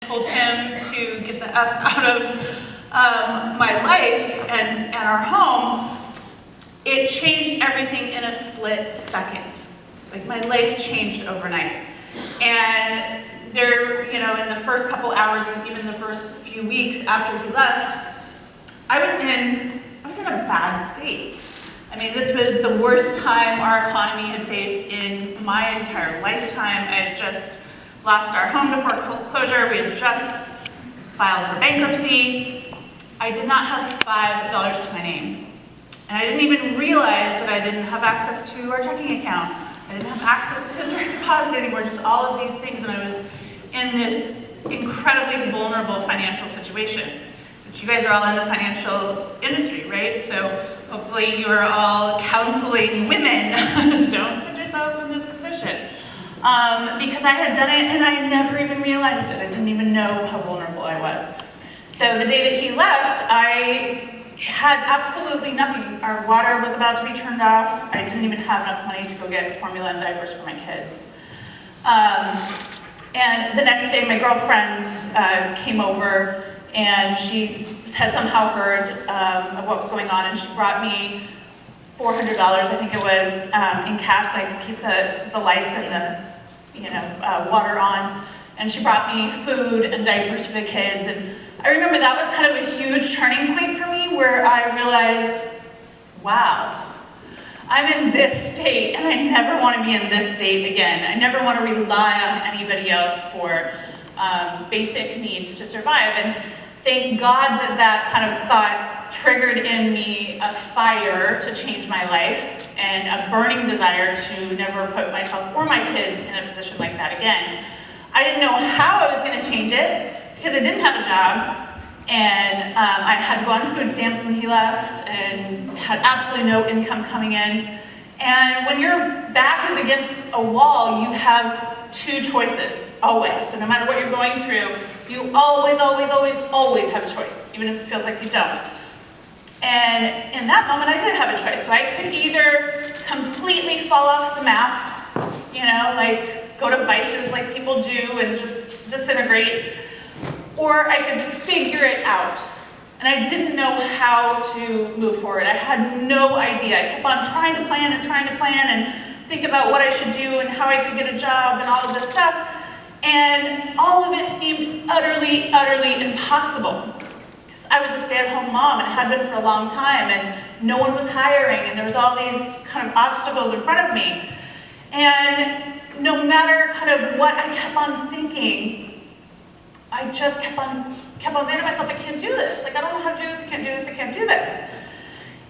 told him to get the F out of my life and our home, it changed everything in a split second. Like, my life changed overnight. And there, you know, in the first couple hours and even the first few weeks after he left, I was in a bad state. I mean, this was the worst time our economy had faced in my entire lifetime. I had just lost our home to foreclosure. We had just filed for bankruptcy. I did not have $5 to my name. And I didn't even realize that I didn't have access to our checking account. I didn't have access to his direct deposit anymore, just all of these things. And I was in this incredibly vulnerable financial situation. But you guys are all in the financial industry, right? So hopefully you are all counseling women. Don't put yourself in this position. Because I had done it and I never even realized it. I didn't even know how vulnerable I was. So the day that he left, I had absolutely nothing. Our water was about to be turned off. I didn't even have enough money to go get formula and diapers for my kids. And the next day, my girlfriend came over, and she had somehow heard of what was going on, and she brought me $400, I think it was, in cash, so I could keep the lights and the water on. And she brought me food and diapers for the kids. And I remember that was kind of a huge turning point for me, where I realized, wow, I'm in this state and I never want to be in this state again. I never want to rely on anybody else for basic needs to survive. And thank God that that kind of thought triggered in me a fire to change my life and a burning desire to never put myself or my kids in a position like that again. I didn't know how I was going to change it because I didn't have a job. And I had to go on food stamps when he left and had absolutely no income coming in. And when your back is against a wall, you have two choices, always. So no matter what you're going through, you always, always, always, always have a choice, even if it feels like you don't. And in that moment, I did have a choice. So I could either completely fall off the map, like go to vices like people do and just disintegrate, or I could figure it out. And I didn't know how to move forward. I had no idea. I kept on trying to plan and think about what I should do and how I could get a job and all of this stuff. And all of it seemed utterly, utterly impossible. Because I was a stay-at-home mom and had been for a long time, and no one was hiring, and there was all these kind of obstacles in front of me. And no matter kind of what I kept on thinking, I just kept on saying to myself, I can't do this. Like, I don't know how to do this, I can't do this, I can't do this.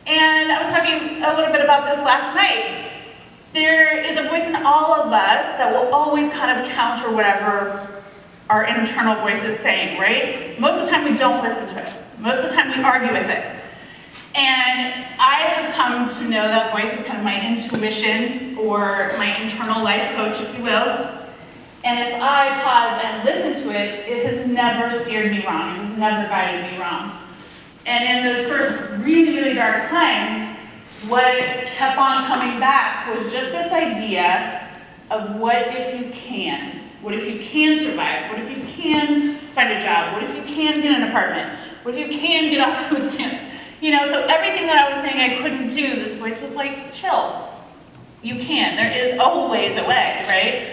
And I was talking a little bit about this last night. There is a voice in all of us that will always kind of counter whatever our internal voice is saying, right? Most of the time we don't listen to it. Most of the time we argue with it. And I have come to know that voice as kind of my intuition, or my internal life coach, if you will. And if I pause and listen to it, it has never steered me wrong. It has never guided me wrong. And in those first really, really dark times, what kept on coming back was just this idea of what if you can? What if you can survive? What if you can find a job? What if you can get an apartment? What if you can get off food stamps? So everything that I was saying I couldn't do, this voice was like, chill. You can. There is always a way, right?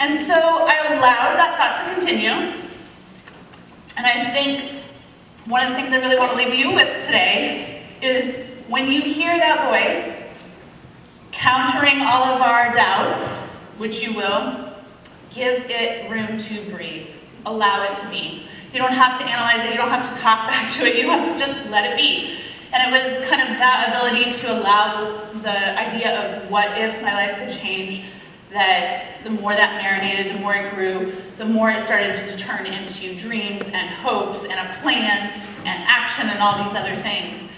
And so I allowed that thought to continue. And I think one of the things I really want to leave you with today is, when you hear that voice, countering all of our doubts, which you will, give it room to breathe. Allow it to be. You don't have to analyze it. You don't have to talk back to it. You have to just let it be. And it was kind of that ability to allow the idea of what if my life could change, that the more that marinated, the more it grew, the more it started to turn into dreams and hopes and a plan and action and all these other things,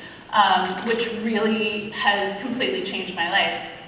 which really has completely changed my life.